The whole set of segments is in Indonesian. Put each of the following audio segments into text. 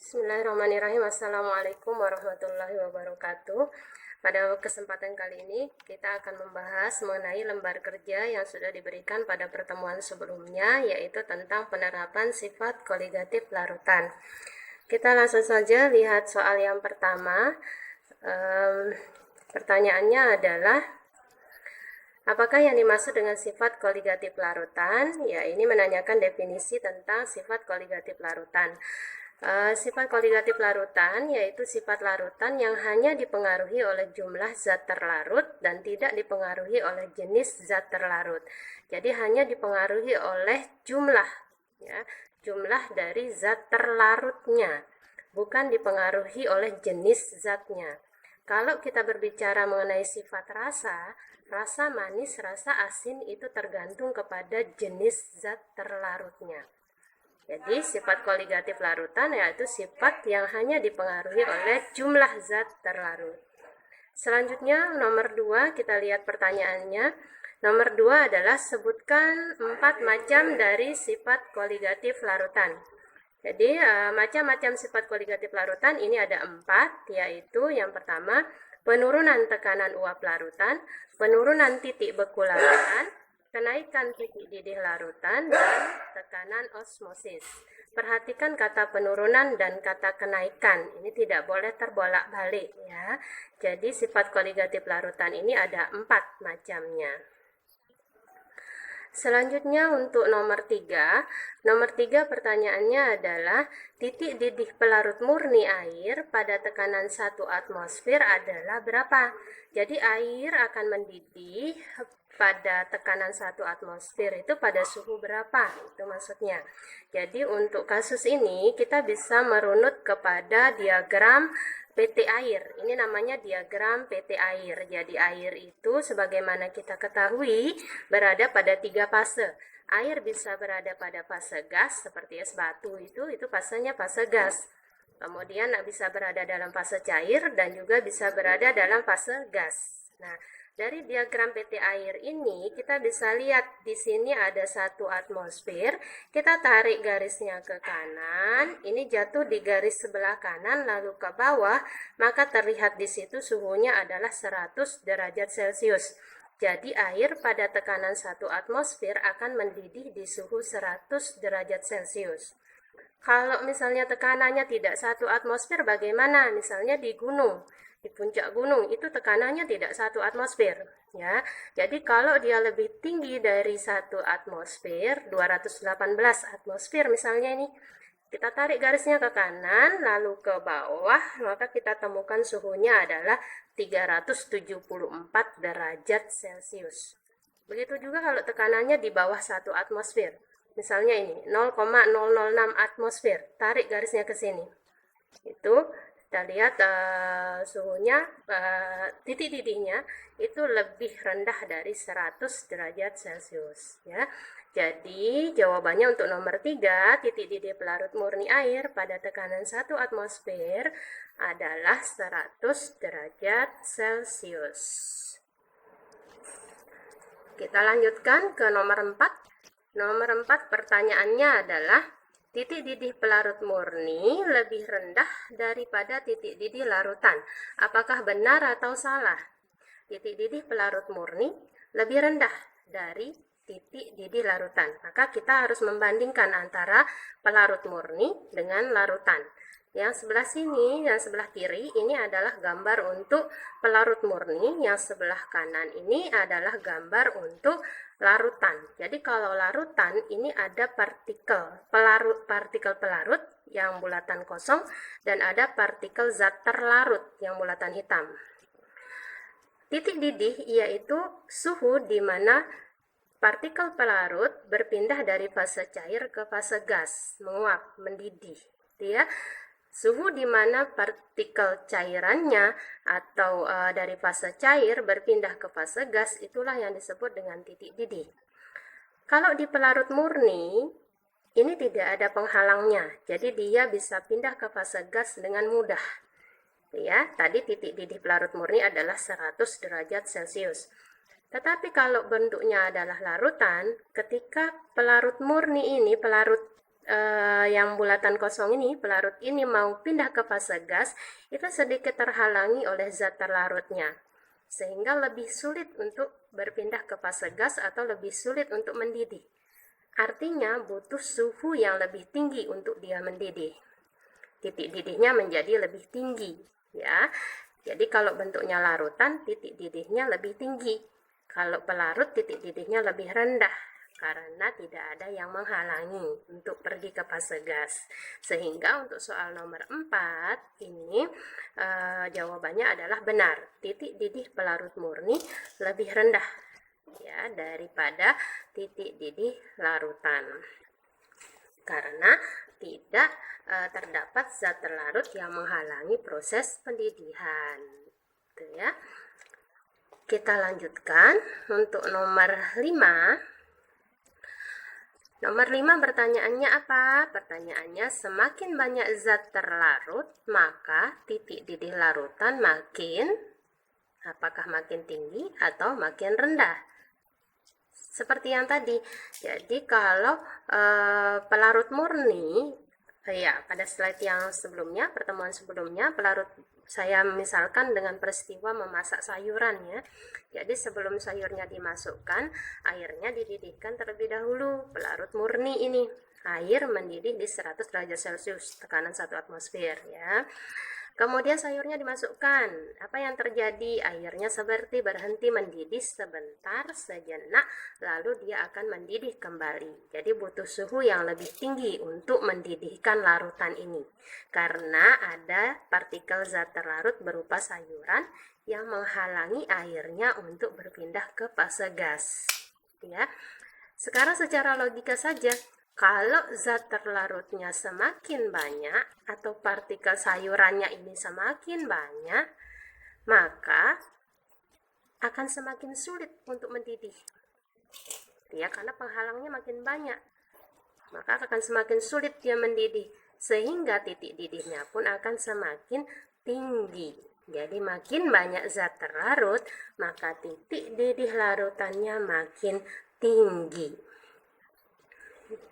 Bismillahirrahmanirrahim. Assalamualaikum warahmatullahi wabarakatuh. Pada kesempatan kali ini kita akan membahas mengenai lembar kerja yang sudah diberikan pada pertemuan sebelumnya, yaitu tentang penerapan sifat koligatif larutan. Kita langsung saja lihat soal yang pertama. Pertanyaannya adalah, apakah yang dimaksud dengan sifat koligatif larutan? Ya, ini menanyakan definisi tentang sifat koligatif larutan. Sifat koligatif larutan yaitu sifat larutan yang hanya dipengaruhi oleh jumlah zat terlarut dan tidak dipengaruhi oleh jenis zat terlarut. Jadi hanya dipengaruhi oleh jumlah, ya, jumlah dari zat terlarutnya, bukan dipengaruhi oleh jenis zatnya. Kalau kita berbicara mengenai sifat rasa, rasa manis, rasa asin itu tergantung kepada jenis zat terlarutnya. Jadi sifat koligatif larutan yaitu sifat yang hanya dipengaruhi oleh jumlah zat terlarut. Selanjutnya nomor 2, kita lihat pertanyaannya. Nomor 2 adalah sebutkan 4 macam dari sifat koligatif larutan. Jadi macam-macam sifat koligatif larutan ini ada 4, yaitu yang pertama penurunan tekanan uap larutan, penurunan titik beku larutan, kenaikan titik didih larutan, dan tekanan osmosis. Perhatikan kata penurunan dan kata kenaikan. Ini tidak boleh terbolak-balik, ya. Jadi sifat koligatif larutan ini ada 4 macamnya. Selanjutnya untuk nomor 3. Nomor 3 pertanyaannya adalah titik didih pelarut murni air pada tekanan 1 atmosfer adalah berapa? Jadi air akan mendidih pada tekanan 1 atmosfer itu pada suhu berapa? Itu maksudnya. Jadi untuk kasus ini kita bisa merunut kepada diagram PT air. Ini namanya diagram PT air. Jadi air itu sebagaimana kita ketahui berada pada 3 fase. Air bisa berada pada fase gas seperti es batu itu fasenya fase gas. Kemudian bisa berada dalam fase cair dan juga bisa berada dalam fase gas. Nah, dari diagram PT air ini kita bisa lihat di sini ada 1 atmosfer. Kita tarik garisnya ke kanan, ini jatuh di garis sebelah kanan lalu ke bawah, maka terlihat di situ suhunya adalah 100 derajat Celcius. Jadi air pada tekanan 1 atmosfer akan mendidih di suhu 100 derajat Celcius. Kalau misalnya tekanannya tidak 1 atmosfer bagaimana? Misalnya di gunung, di puncak gunung itu tekanannya tidak 1 atmosfer, ya. Jadi kalau dia lebih tinggi dari 1 atmosfer, 218 atmosfer misalnya ini, kita tarik garisnya ke kanan lalu ke bawah, maka kita temukan suhunya adalah 374 derajat Celcius. Begitu juga kalau tekanannya di bawah 1 atmosfer. Misalnya ini 0,006 atmosfer, tarik garisnya ke sini. Itu kita lihat suhunya, titik didihnya itu lebih rendah dari 100 derajat Celcius, ya. Jadi jawabannya untuk nomor 3, titik didih pelarut murni air pada tekanan 1 atmosfer adalah 100 derajat Celcius. Kita lanjutkan ke nomor 4. Nomor 4 pertanyaannya adalah titik didih pelarut murni lebih rendah daripada titik didih larutan. Apakah benar atau salah? Titik didih pelarut murni lebih rendah dari titik didih larutan. Maka kita harus membandingkan antara pelarut murni dengan larutan. Yang sebelah sini, yang sebelah kiri ini adalah gambar untuk pelarut murni, yang sebelah kanan ini adalah gambar untuk larutan. Jadi kalau larutan ini ada partikel pelarut yang bulatan kosong dan ada partikel zat terlarut yang bulatan hitam. Titik didih yaitu suhu di mana partikel pelarut berpindah dari fase cair ke fase gas, menguap, mendidih, ya. Suhu di mana partikel cairannya atau dari fase cair berpindah ke fase gas itulah yang disebut dengan titik didih. Kalau di pelarut murni ini tidak ada penghalangnya, jadi dia bisa pindah ke fase gas dengan mudah. Ya, tadi titik didih pelarut murni adalah 100 derajat Celcius. Tetapi kalau bentuknya adalah larutan, ketika pelarut murni ini, pelarut yang bulatan kosong ini, pelarut ini mau pindah ke fase gas, itu sedikit terhalangi oleh zat terlarutnya, sehingga lebih sulit untuk berpindah ke fase gas atau lebih sulit untuk mendidih. Artinya butuh suhu yang lebih tinggi untuk dia mendidih. Titik didihnya menjadi lebih tinggi, ya. Jadi kalau bentuknya larutan, titik didihnya lebih tinggi. Kalau pelarut, titik didihnya lebih rendah, karena tidak ada yang menghalangi untuk pergi ke fase gas. Sehingga untuk soal nomor 4 ini jawabannya adalah benar. Titik didih pelarut murni lebih rendah ya daripada titik didih larutan. Karena tidak terdapat zat terlarut yang menghalangi proses pendidihan. Gitu ya. Kita lanjutkan untuk nomor 5. Nomor 5 pertanyaannya apa? Pertanyaannya, semakin banyak zat terlarut, maka titik didih larutan apakah makin tinggi atau makin rendah? Seperti yang tadi. Jadi kalau pelarut murni, ya pada slide yang sebelumnya, pertemuan sebelumnya, pelarut saya misalkan dengan peristiwa memasak sayuran ya. Jadi sebelum sayurnya dimasukkan, airnya dididihkan terlebih dahulu. Pelarut murni ini, air mendidih di 100 derajat Celcius, tekanan 1 atmosfer ya. Kemudian sayurnya dimasukkan. Apa yang terjadi? Airnya seperti berhenti mendidih sebentar, sejenak, lalu dia akan mendidih kembali. Jadi butuh suhu yang lebih tinggi untuk mendidihkan larutan ini. Karena ada partikel zat terlarut berupa sayuran yang menghalangi airnya untuk berpindah ke fase gas. Ya. Sekarang secara logika saja, kalau zat terlarutnya semakin banyak atau partikel sayurannya ini semakin banyak, maka akan semakin sulit untuk mendidih. Ya, karena penghalangnya makin banyak, maka akan semakin sulit dia mendidih, sehingga titik didihnya pun akan semakin tinggi. Jadi makin banyak zat terlarut, maka titik didih larutannya makin tinggi.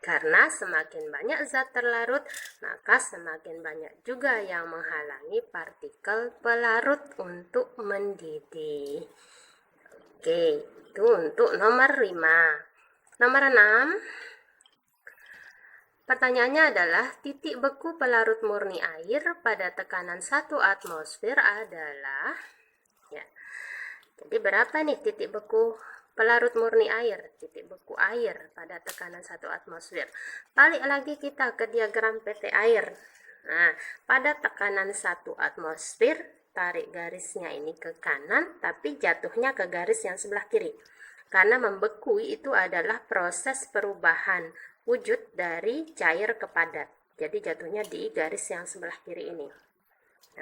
Karena semakin banyak zat terlarut, maka semakin banyak juga yang menghalangi partikel pelarut untuk mendidih. Oke, itu untuk nomor 5. Nomor 6. Pertanyaannya adalah titik beku pelarut murni air pada tekanan 1 atmosfer adalah ya. Jadi berapa nih titik beku pelarut murni air, titik beku air pada tekanan 1 atmosfer. Balik lagi kita ke diagram PT air. Nah, pada tekanan 1 atmosfer, tarik garisnya ini ke kanan, tapi jatuhnya ke garis yang sebelah kiri. Karena membeku itu adalah proses perubahan wujud dari cair ke padat. Jadi jatuhnya di garis yang sebelah kiri ini.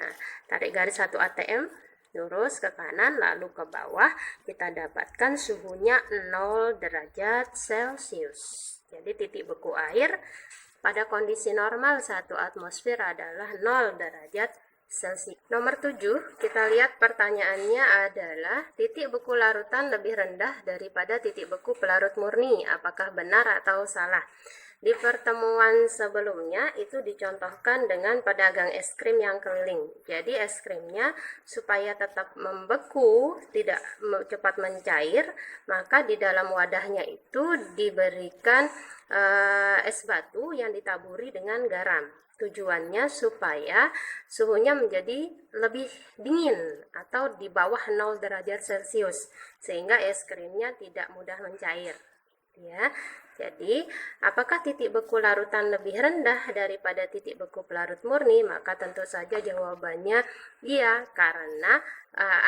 Nah, tarik garis 1 atm, lurus ke kanan lalu ke bawah, kita dapatkan suhunya 0 derajat Celcius. Jadi titik beku air pada kondisi normal 1 atmosfer adalah 0 derajat Celcius. Nomor 7, kita lihat pertanyaannya adalah titik beku larutan lebih rendah daripada titik beku pelarut murni. Apakah benar atau salah? Di pertemuan sebelumnya itu dicontohkan dengan pedagang es krim yang keliling. Jadi es krimnya supaya tetap membeku, tidak cepat mencair, maka di dalam wadahnya itu diberikan es batu yang ditaburi dengan garam. Tujuannya supaya suhunya menjadi lebih dingin atau di bawah 0 derajat Celcius, sehingga es krimnya tidak mudah mencair. Ya, jadi apakah titik beku larutan lebih rendah daripada titik beku pelarut murni? Maka tentu saja jawabannya iya, karena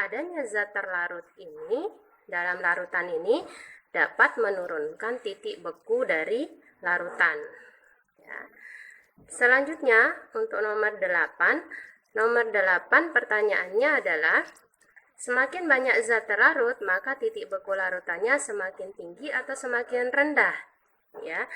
adanya zat terlarut ini dalam larutan ini dapat menurunkan titik beku dari larutan. Ya. Selanjutnya untuk nomor 8. Nomor 8 pertanyaannya adalah semakin banyak zat terlarut, maka titik beku larutannya semakin tinggi atau semakin rendah. Ya,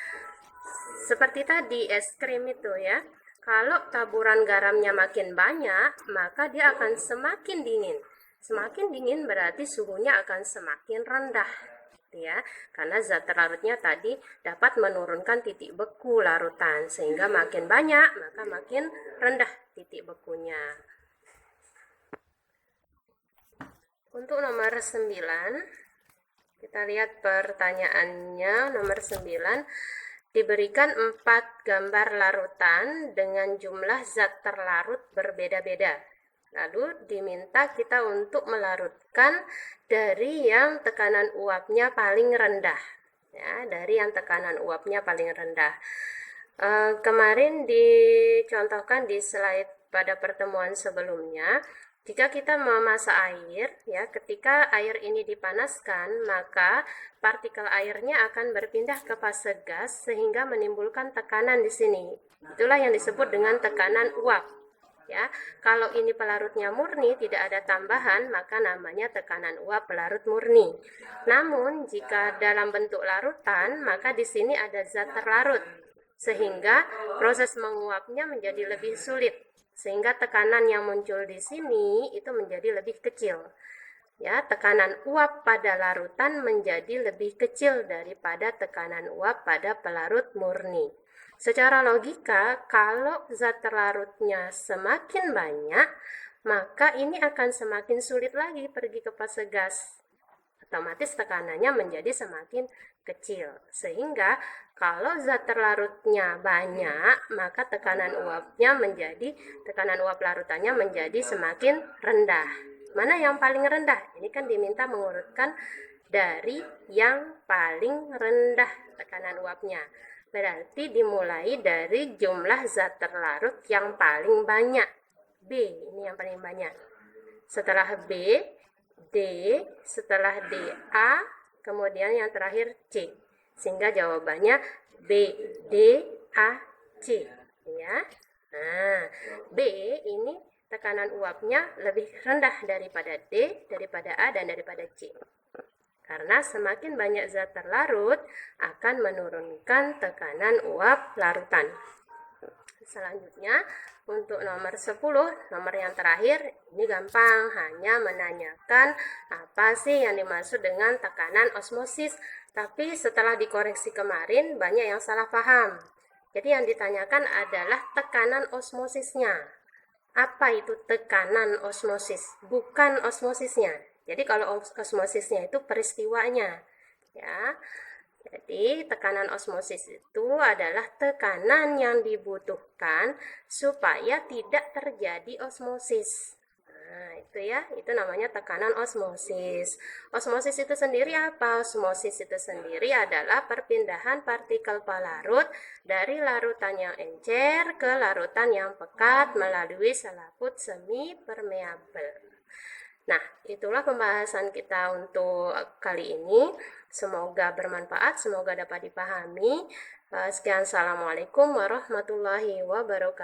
seperti tadi es krim itu ya. Kalau taburan garamnya makin banyak, maka dia akan semakin dingin. Semakin dingin berarti suhunya akan semakin rendah. ya, karena zat terlarutnya tadi dapat menurunkan titik beku larutan, sehingga makin banyak maka makin rendah titik bekunya. Untuk nomor 9, kita lihat pertanyaannya. Nomor 9, diberikan 4 gambar larutan dengan jumlah zat terlarut berbeda-beda. Lalu diminta kita untuk melarutkan dari yang tekanan uapnya paling rendah. Ya, dari yang tekanan uapnya paling rendah. Kemarin dicontohkan di slide pada pertemuan sebelumnya, jika kita memasak air, ya, ketika air ini dipanaskan, maka partikel airnya akan berpindah ke fase gas sehingga menimbulkan tekanan di sini. Itulah yang disebut dengan tekanan uap. Ya, kalau ini pelarutnya murni, tidak ada tambahan, maka namanya tekanan uap pelarut murni. Namun, jika dalam bentuk larutan, maka di sini ada zat terlarut, sehingga proses menguapnya menjadi lebih sulit, sehingga tekanan yang muncul di sini itu menjadi lebih kecil. Ya, tekanan uap pada larutan menjadi lebih kecil daripada tekanan uap pada pelarut murni. Secara logika, kalau zat terlarutnya semakin banyak, maka ini akan semakin sulit lagi pergi ke fase gas. Otomatis tekanannya menjadi semakin kecil. Sehingga kalau zat terlarutnya banyak, maka tekanan uap larutannya menjadi semakin rendah. Mana yang paling rendah? Ini kan diminta mengurutkan dari yang paling rendah tekanan uapnya. Berarti dimulai dari jumlah zat terlarut yang paling banyak. B, ini yang paling banyak. Setelah B, D, setelah D, A, kemudian yang terakhir C. Sehingga jawabannya B, D, A, C. Ya. Nah, B ini tekanan uapnya lebih rendah daripada D, daripada A, dan daripada C. Karena semakin banyak zat terlarut akan menurunkan tekanan uap larutan. Selanjutnya, untuk nomor 10, nomor yang terakhir, ini gampang, hanya menanyakan apa sih yang dimaksud dengan tekanan osmosis. Tapi setelah dikoreksi kemarin, banyak yang salah paham. Jadi yang ditanyakan adalah tekanan osmosisnya. Apa itu tekanan osmosis? Bukan osmosisnya. Jadi kalau osmosisnya itu peristiwanya, ya. Jadi tekanan osmosis itu adalah tekanan yang dibutuhkan supaya tidak terjadi osmosis. Nah, itu ya, itu namanya tekanan osmosis. Osmosis itu sendiri apa? Osmosis itu sendiri adalah perpindahan partikel pelarut dari larutan yang encer ke larutan yang pekat melalui selaput semi permeabel. Nah, itulah pembahasan kita untuk kali ini. Semoga bermanfaat, semoga dapat dipahami. Sekian, assalamualaikum warahmatullahi wabarakatuh.